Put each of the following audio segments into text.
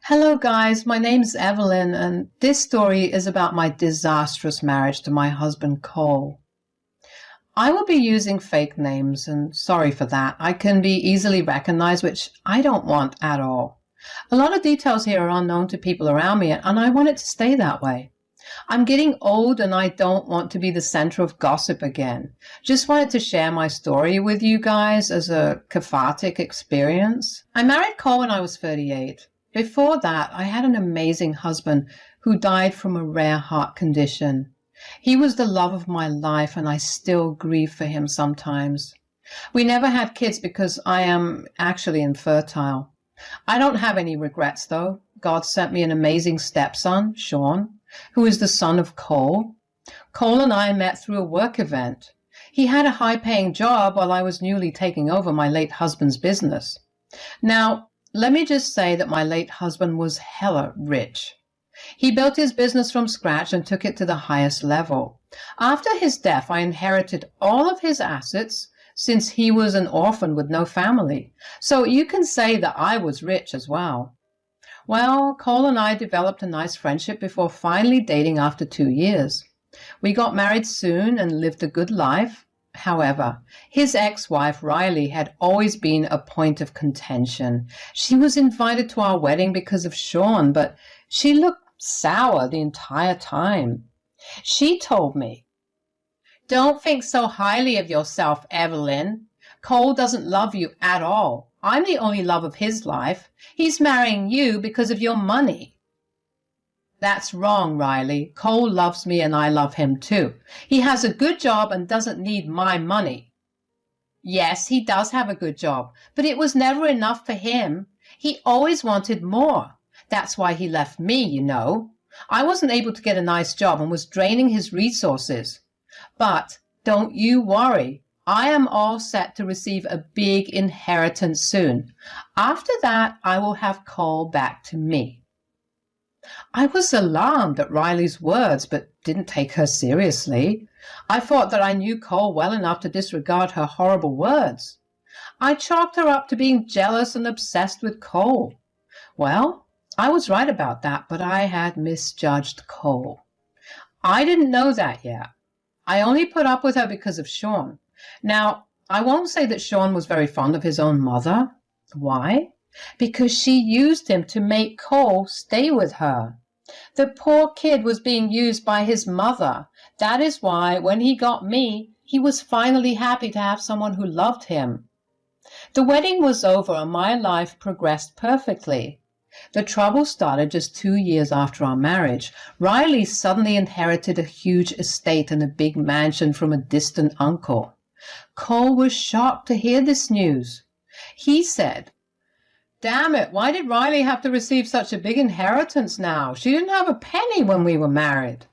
Hello, guys. My name's Evelyn, and this story is about my disastrous marriage to my husband, Cole. I will be using fake names, and sorry for that. I can be easily recognized, which I don't want at all. A lot of details here are unknown to people around me, and I want it to stay that way. I'm getting old, and I don't want to be the center of gossip again. Just wanted to share my story with you guys as a cathartic experience. I married Cole when I was 38. Before that, I had an amazing husband who died from a rare heart condition. He was the love of my life, and I still grieve for him sometimes. We never had kids because I am actually infertile. I don't have any regrets, though. God sent me an amazing stepson, Sean, who is the son of Cole. Cole and I met through a work event. He had a high-paying job while I was newly taking over my late husband's business. Now, let me just say that my late husband was hella rich. He built his business from scratch and took it to the highest level. After his death, I inherited all of his assets since he was an orphan with no family. So you can say that I was rich as well. Well, Cole and I developed a nice friendship before finally dating after 2 years. We got married soon and lived a good life. However, his ex-wife, Riley, had always been a point of contention. She was invited to our wedding because of Sean, but she looked sour the entire time. She told me, "Don't think so highly of yourself, Evelyn. Cole doesn't love you at all. I'm the only love of his life. He's marrying you because of your money." "That's wrong, Riley. Cole loves me and I love him too. He has a good job and doesn't need my money." "Yes, he does have a good job, but it was never enough for him. He always wanted more. That's why he left me, you know. I wasn't able to get a nice job and was draining his resources. But don't you worry. I am all set to receive a big inheritance soon. After that, I will have Cole back to me." I was alarmed at Riley's words, but didn't take her seriously. I thought that I knew Cole well enough to disregard her horrible words. I chalked her up to being jealous and obsessed with Cole. Well, I was right about that, but I had misjudged Cole. I didn't know that yet. I only put up with her because of Sean. Now, I won't say that Sean was very fond of his own mother. Why? Because she used him to make Cole stay with her. The poor kid was being used by his mother. That is why, when he got me, he was finally happy to have someone who loved him. The wedding was over and my life progressed perfectly. The trouble started just 2 years after our marriage. Riley suddenly inherited a huge estate and a big mansion from a distant uncle. Cole was shocked to hear this news. He said, "Damn it, why did Riley have to receive such a big inheritance now? She didn't have a penny when we were married."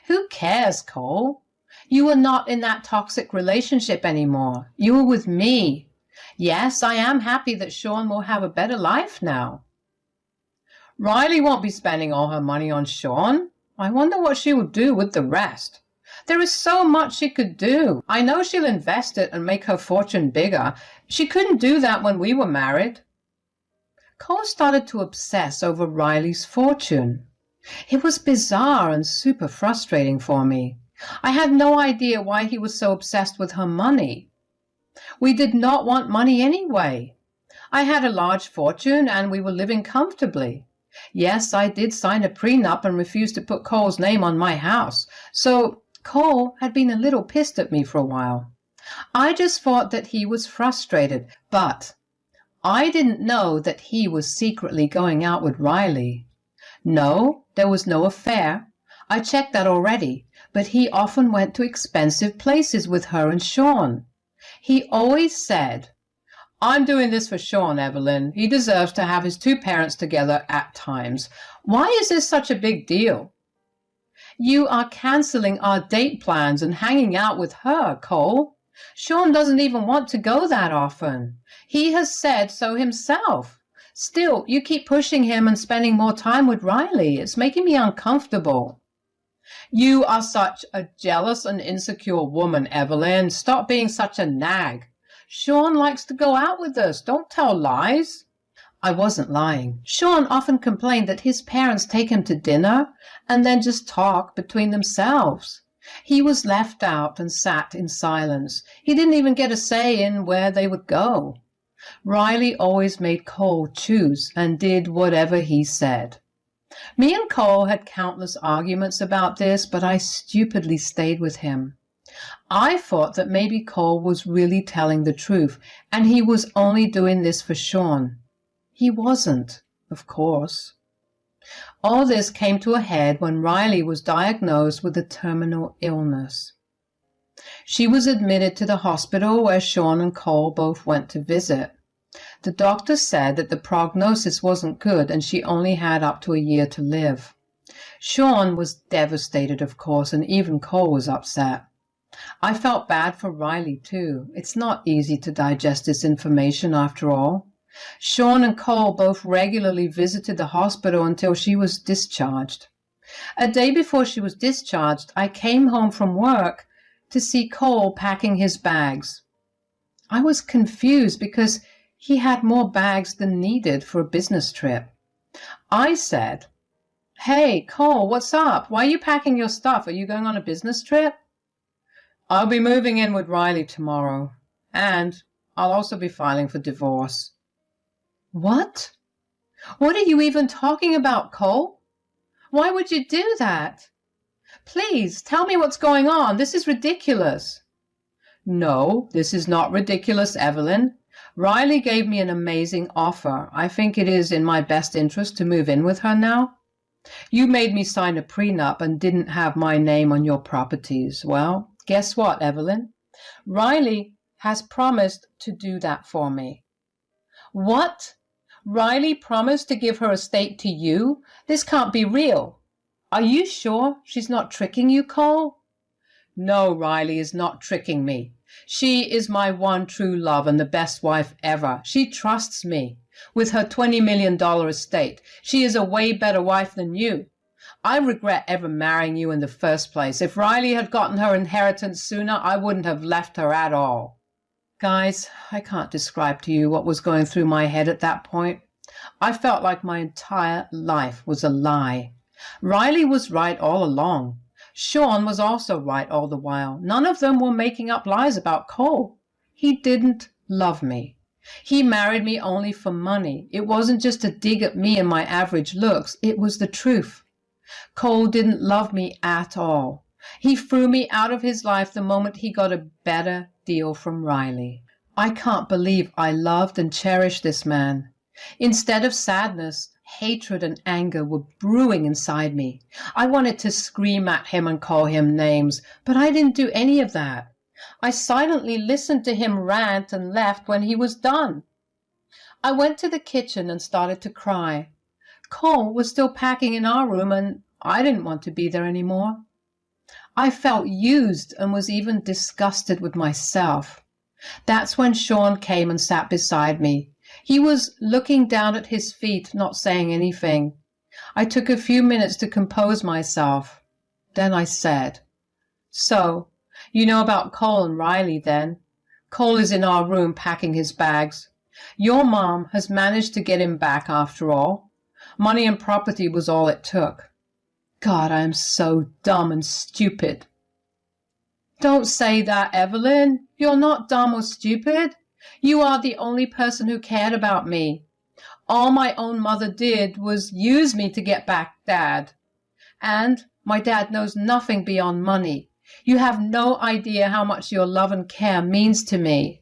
"Who cares, Cole? You are not in that toxic relationship anymore. You are with me. Yes, I am happy that Sean will have a better life now." "Riley won't be spending all her money on Sean. I wonder what she will do with the rest. There is so much she could do. I know she'll invest it and make her fortune bigger. She couldn't do that when we were married." Cole started to obsess over Riley's fortune. It was bizarre and super frustrating for me. I had no idea why he was so obsessed with her money. We did not want money anyway. I had a large fortune and we were living comfortably. Yes, I did sign a prenup and refused to put Cole's name on my house, so Cole had been a little pissed at me for a while. I just thought that he was frustrated, but I didn't know that he was secretly going out with Riley. No, there was no affair. I checked that already, but he often went to expensive places with her and Sean. He always said, "I'm doing this for Sean, Evelyn. He deserves to have his two parents together at times. Why is this such a big deal?" "You are canceling our date plans and hanging out with her, Cole. Sean doesn't even want to go that often. He has said so himself. Still, you keep pushing him and spending more time with Riley. It's making me uncomfortable." "You are such a jealous and insecure woman, Evelyn. Stop being such a nag. Sean likes to go out with us. Don't tell lies." I wasn't lying. Sean often complained that his parents take him to dinner and then just talk between themselves. He was left out and sat in silence. He didn't even get a say in where they would go. Riley always made Cole choose and did whatever he said. Me and Cole had countless arguments about this, but I stupidly stayed with him. I thought that maybe Cole was really telling the truth, and he was only doing this for Sean. He wasn't, of course. All this came to a head when Riley was diagnosed with a terminal illness. She was admitted to the hospital where Sean and Cole both went to visit. The doctor said that the prognosis wasn't good and she only had up to a year to live. Sean was devastated, of course, and even Cole was upset. I felt bad for Riley, too. It's not easy to digest this information, after all. Sean and Cole both regularly visited the hospital until she was discharged. A day before she was discharged, I came home from work to see Cole packing his bags. I was confused because he had more bags than needed for a business trip. I said, "Hey, Cole, what's up? Why are you packing your stuff? Are you going on a business trip?" "I'll be moving in with Riley tomorrow, and I'll also be filing for divorce." "What? What are you even talking about, Cole? Why would you do that? Please, tell me what's going on. This is ridiculous." "No, this is not ridiculous, Evelyn. Riley gave me an amazing offer. I think it is in my best interest to move in with her now. You made me sign a prenup and didn't have my name on your properties. Well, guess what, Evelyn? Riley has promised to do that for me." "What? Riley promised to give her estate to you? This can't be real. Are you sure she's not tricking you, Cole?" "No, Riley is not tricking me. She is my one true love and the best wife ever. She trusts me. With her $20 million estate, she is a way better wife than you. I regret ever marrying you in the first place. If Riley had gotten her inheritance sooner, I wouldn't have left her at all." Guys, I can't describe to you what was going through my head at that point. I felt like my entire life was a lie. Riley was right all along. Sean was also right all the while. None of them were making up lies about Cole. He didn't love me. He married me only for money. It wasn't just a dig at me and my average looks. It was the truth. Cole didn't love me at all. He threw me out of his life the moment he got a better deal from Riley. I can't believe I loved and cherished this man. Instead of sadness, hatred and anger were brewing inside me. I wanted to scream at him and call him names, but I didn't do any of that. I silently listened to him rant and left when he was done. I went to the kitchen and started to cry. Cole was still packing in our room, and I didn't want to be there anymore. I felt used and was even disgusted with myself. That's when Sean came and sat beside me. He was looking down at his feet, not saying anything. I took a few minutes to compose myself. Then I said, "So, you know about Cole and Riley then? Cole is in our room packing his bags. Your mom has managed to get him back after all. Money and property was all it took. God, I am so dumb and stupid." "Don't say that, Evelyn. You're not dumb or stupid. You are the only person who cared about me. All my own mother did was use me to get back Dad. And my dad knows nothing beyond money. You have no idea how much your love and care means to me."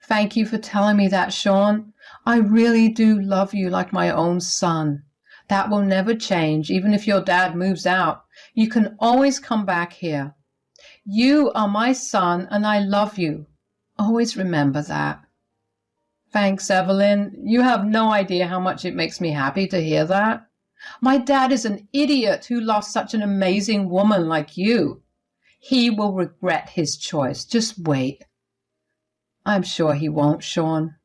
"Thank you for telling me that, Sean. I really do love you like my own son. That will never change, even if your dad moves out. You can always come back here. You are my son, and I love you. Always remember that." "Thanks, Evelyn. You have no idea how much it makes me happy to hear that. My dad is an idiot who lost such an amazing woman like you. He will regret his choice. Just wait." "I'm sure he won't, Sean.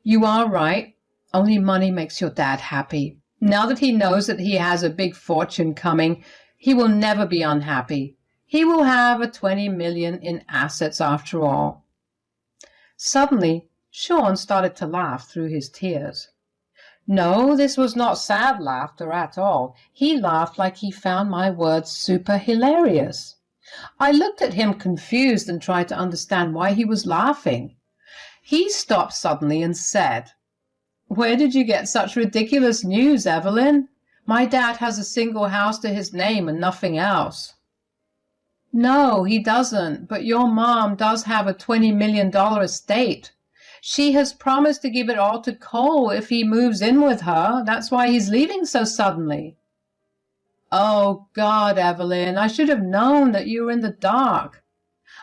You are right. Only money makes your dad happy. Now that he knows that he has a big fortune coming, he will never be unhappy. He will have a $20 million in assets after all." Suddenly, Sean started to laugh through his tears. No, this was not sad laughter at all. He laughed like he found my words super hilarious. I looked at him confused and tried to understand why he was laughing. He stopped suddenly and said, "Where did you get such ridiculous news, Evelyn? My dad has a single house to his name and nothing else." "No, he doesn't, but your mom does have a $20 million estate. She has promised to give it all to Cole if he moves in with her. That's why he's leaving so suddenly." "Oh, God, Evelyn, I should have known that you were in the dark.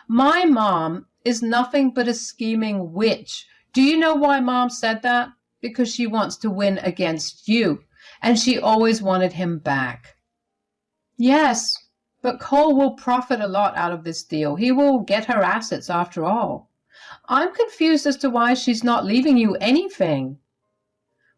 My mom is nothing but a scheming witch. Do you know why Mom said that? Because she wants to win against you, and she always wanted him back." "Yes, but Cole will profit a lot out of this deal. He will get her assets after all. I'm confused as to why she's not leaving you anything."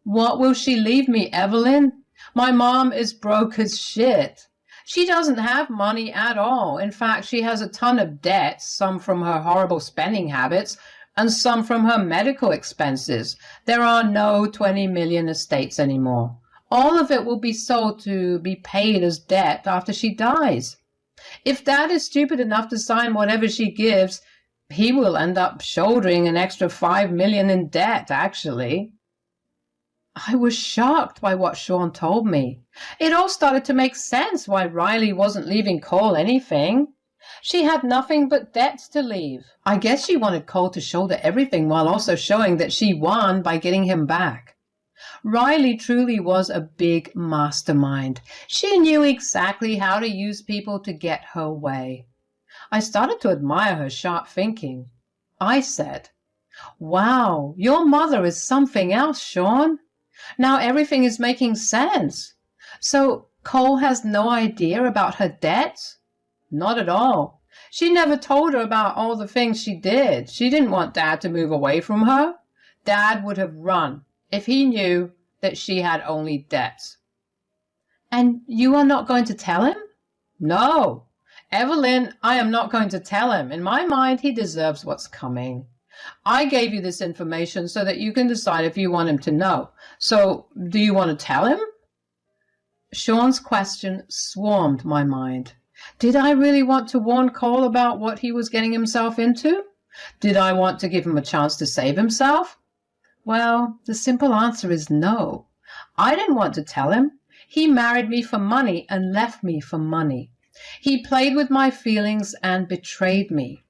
"What will she leave me, Evelyn? My mom is broke as shit. She doesn't have money at all. In fact, she has a ton of debts, some from her horrible spending habits and some from her medical expenses. There are no 20 million estates anymore. All of it will be sold to be paid as debt after she dies. If Dad is stupid enough to sign whatever she gives, he will end up shouldering an extra 5 million in debt, actually." I was shocked by what Sean told me. It all started to make sense why Riley wasn't leaving Cole anything. She had nothing but debts to leave. I guess she wanted Cole to shoulder everything while also showing that she won by getting him back. Riley truly was a big mastermind. She knew exactly how to use people to get her way. I started to admire her sharp thinking. I said, "Wow, your mother is something else, Sean. Now everything is making sense. So Cole has no idea about her debts?" "Not at all. She never told her about all the things she did. She didn't want Dad to move away from her. Dad would have run if he knew that she had only debts." "And you are not going to tell him?" "No, Evelyn, I am not going to tell him. In my mind, he deserves what's coming. I gave you this information so that you can decide if you want him to know. So, do you want to tell him?" Sean's question swarmed my mind. Did I really want to warn Cole about what he was getting himself into? Did I want to give him a chance to save himself? Well, the simple answer is no. I didn't want to tell him. He married me for money and left me for money. He played with my feelings and betrayed me.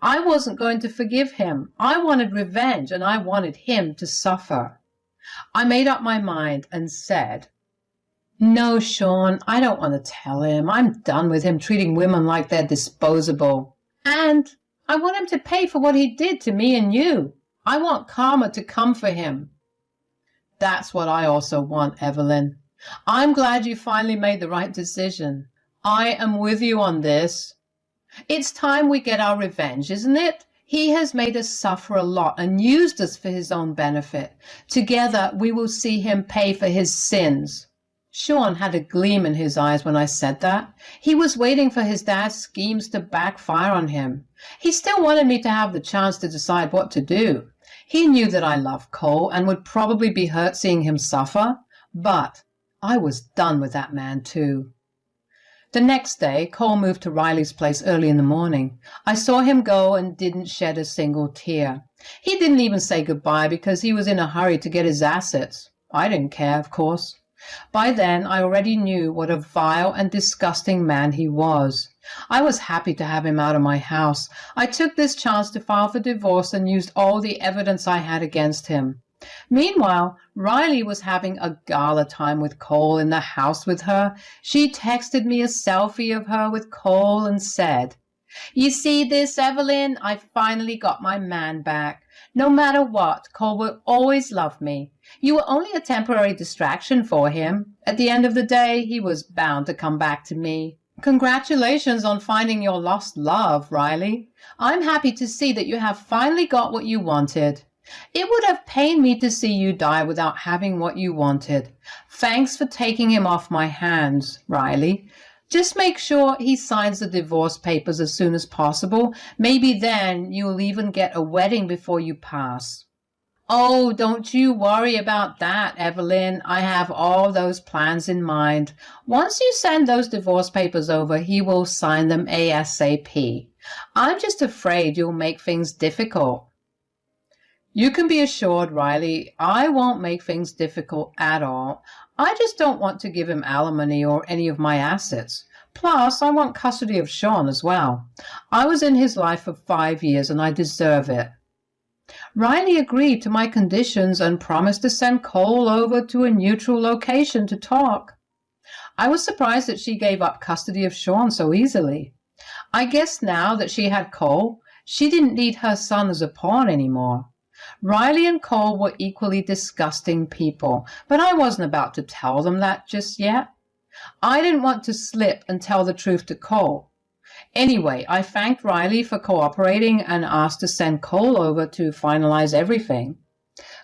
I wasn't going to forgive him. I wanted revenge, and I wanted him to suffer. I made up my mind and said, "No, Sean, I don't want to tell him. I'm done with him treating women like they're disposable. And I want him to pay for what he did to me and you. I want karma to come for him." That's what I also want, Evelyn. I'm glad you finally made the right decision. I am with you on this. It's time we get our revenge, isn't it? He has made us suffer a lot and used us for his own benefit. Together we will see him pay for his sins. Sean had a gleam in his eyes when I said that. He was waiting for his dad's schemes to backfire on him. He still wanted me to have the chance to decide what to do. He knew that I loved Cole and would probably be hurt seeing him suffer, but I was done with that man too. The next day, Cole moved to Riley's place early in the morning. I saw him go and didn't shed a single tear. He didn't even say goodbye because he was in a hurry to get his assets. I didn't care, of course. By then, I already knew what a vile and disgusting man he was. I was happy to have him out of my house. I took this chance to file for divorce and used all the evidence I had against him. Meanwhile, Riley was having a gala time with Cole in the house with her. She texted me a selfie of her with Cole and said, "You see this, Evelyn? I finally got my man back. No matter what, Cole will always love me. You were only a temporary distraction for him. At the end of the day, he was bound to come back to me. Congratulations on finding your lost love, Riley. I'm happy to see that you have finally got what you wanted. It would have pained me to see you die without having what you wanted. Thanks for taking him off my hands, Riley. Just make sure he signs the divorce papers as soon as possible. Maybe then you'll even get a wedding before you pass." Oh, don't you worry about that, Evelyn. I have all those plans in mind. Once you send those divorce papers over, he will sign them ASAP. I'm just afraid you'll make things difficult. You can be assured, Riley, I won't make things difficult at all. I just don't want to give him alimony or any of my assets. Plus, I want custody of Sean as well. I was in his life for 5 years and I deserve it. Riley agreed to my conditions and promised to send Cole over to a neutral location to talk. I was surprised that she gave up custody of Sean so easily. I guess now that she had Cole, she didn't need her son as a pawn anymore. Riley and Cole were equally disgusting people, but I wasn't about to tell them that just yet. I didn't want to slip and tell the truth to Cole. Anyway, I thanked Riley for cooperating and asked to send Cole over to finalize everything.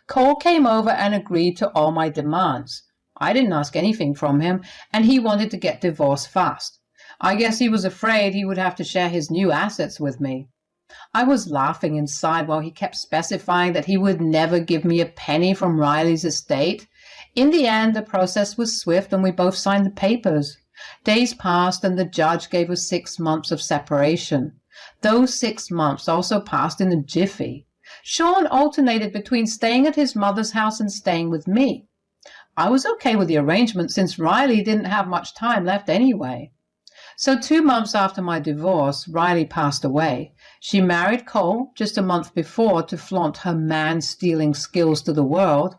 Cole came over and agreed to all my demands. I didn't ask anything from him, and he wanted to get divorced fast. I guess he was afraid he would have to share his new assets with me. I was laughing inside while he kept specifying that he would never give me a penny from Riley's estate. In the end, the process was swift and we both signed the papers. Days passed and the judge gave us 6 months of separation. Those 6 months also passed in a jiffy. Sean alternated between staying at his mother's house and staying with me. I was okay with the arrangement since Riley didn't have much time left anyway. So 2 months after my divorce, Riley passed away. She married Cole just a month before to flaunt her man-stealing skills to the world.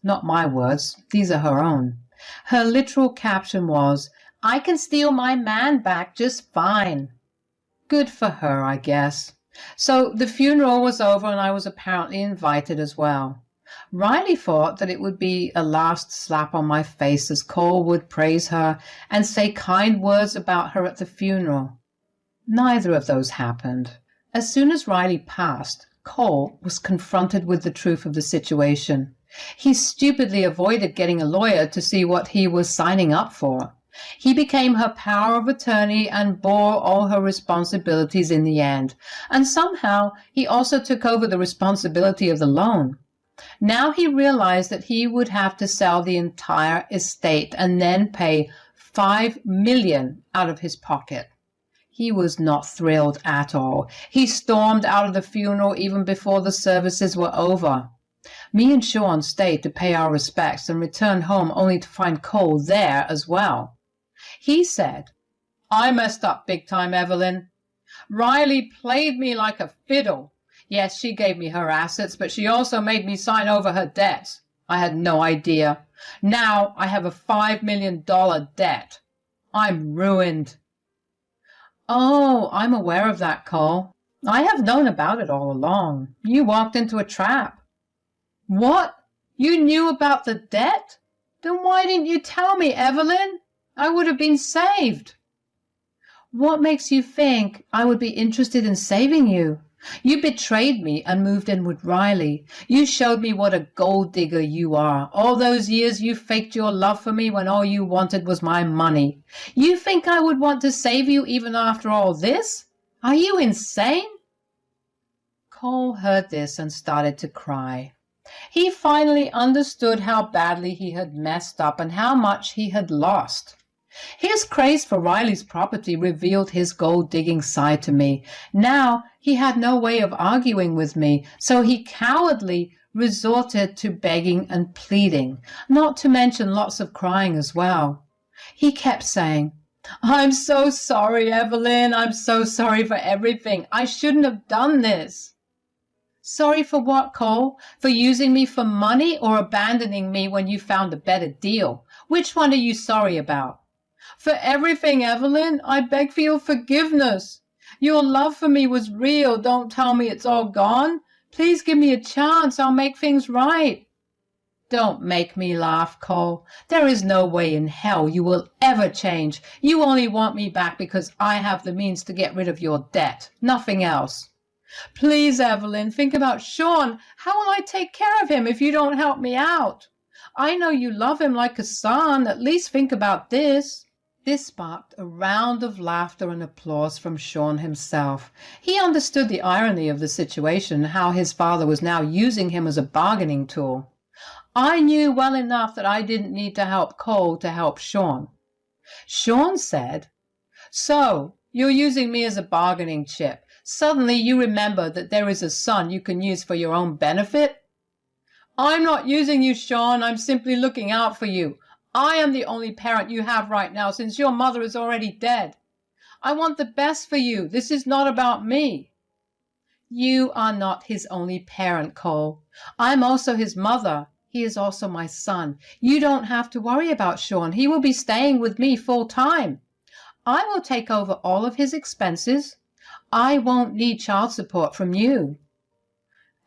Not my words, these are her own. Her literal caption was, "I can steal my man back just fine." Good for her, I guess. So the funeral was over and I was apparently invited as well. Riley thought that it would be a last slap on my face as Cole would praise her and say kind words about her at the funeral. Neither of those happened. As soon as Riley passed, Cole was confronted with the truth of the situation. He stupidly avoided getting a lawyer to see what he was signing up for. He became her power of attorney and bore all her responsibilities in the end. And somehow he also took over the responsibility of the loan. Now he realized that he would have to sell the entire estate and then pay $5 million out of his pocket. He was not thrilled at all. He stormed out of the funeral even before the services were over. Me and Sean stayed to pay our respects and returned home only to find Cole there as well. He said, "I messed up big time, Evelyn. Riley played me like a fiddle. Yes, she gave me her assets, but she also made me sign over her debts. I had no idea. Now I have a $5 million debt. I'm ruined." Oh, I'm aware of that, Cole. I have known about it all along. You walked into a trap. What? You knew about the debt? Then why didn't you tell me, Evelyn? I would have been saved. What makes you think I would be interested in saving you? You betrayed me and moved in with Riley. You showed me what a gold digger you are. All those years you faked your love for me when all you wanted was my money. You think I would want to save you even after all this? Are you insane? Cole heard this and started to cry. He finally understood how badly he had messed up and how much he had lost. His craze for Riley's property revealed his gold-digging side to me. Now he had no way of arguing with me, so he cowardly resorted to begging and pleading, not to mention lots of crying as well. He kept saying, "I'm so sorry, Evelyn. I'm so sorry for everything. I shouldn't have done this." Sorry for what, Cole? For using me for money or abandoning me when you found a better deal? Which one are you sorry about? For everything, Evelyn. I beg for your forgiveness. Your love for me was real. Don't tell me it's all gone. Please give me a chance. I'll make things right. Don't make me laugh, Cole. There is no way in hell you will ever change. You only want me back because I have the means to get rid of your debt. Nothing else. Please, Evelyn, think about Sean. How will I take care of him if you don't help me out? I know you love him like a son. At least think about this. This sparked a round of laughter and applause from Sean himself. He understood the irony of the situation, how his father was now using him as a bargaining tool. I knew well enough that I didn't need to help Cole to help Sean. Sean said, "So, you're using me as a bargaining chip. Suddenly you remember that there is a son you can use for your own benefit?" "I'm not using you, Sean. I'm simply looking out for you. I am the only parent you have right now since your mother is already dead. I want the best for you. This is not about me." "You are not his only parent, Cole. I'm also his mother. He is also my son. You don't have to worry about Sean. He will be staying with me full time. I will take over all of his expenses. I won't need child support from you.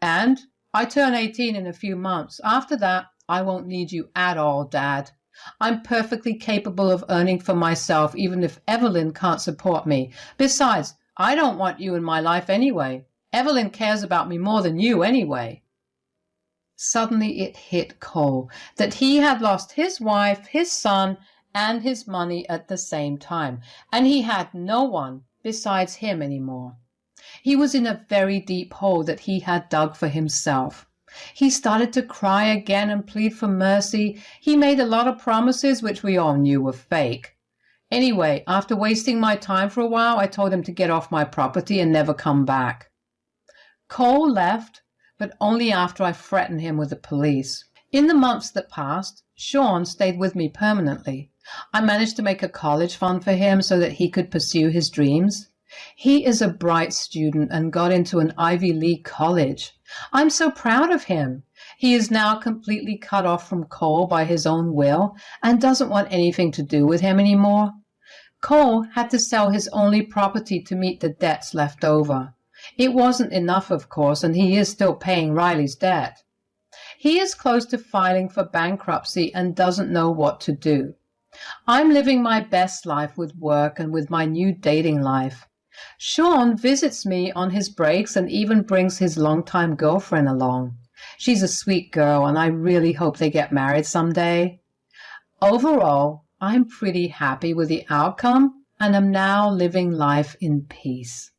And I turn 18 in a few months. After that, I won't need you at all, Dad. I'm perfectly capable of earning for myself, even if Evelyn can't support me. Besides, I don't want you in my life anyway. Evelyn cares about me more than you anyway." Suddenly it hit Cole that he had lost his wife, his son, and his money at the same time, and he had no one besides him anymore. He was in a very deep hole that he had dug for himself. He started to cry again and plead for mercy. He made a lot of promises which we all knew were fake. Anyway, after wasting my time for a while, I told him to get off my property and never come back. Cole left, but only after I threatened him with the police. In the months that passed, Sean stayed with me permanently. I managed to make a college fund for him so that he could pursue his dreams. He is a bright student and got into an Ivy League college. I'm so proud of him. He is now completely cut off from Cole by his own will and doesn't want anything to do with him anymore. Cole had to sell his only property to meet the debts left over. It wasn't enough, of course, and he is still paying Riley's debt. He is close to filing for bankruptcy and doesn't know what to do. I'm living my best life with work and with my new dating life. Sean visits me on his breaks and even brings his longtime girlfriend along. She's a sweet girl, and I really hope they get married someday. Overall, I'm pretty happy with the outcome and am now living life in peace.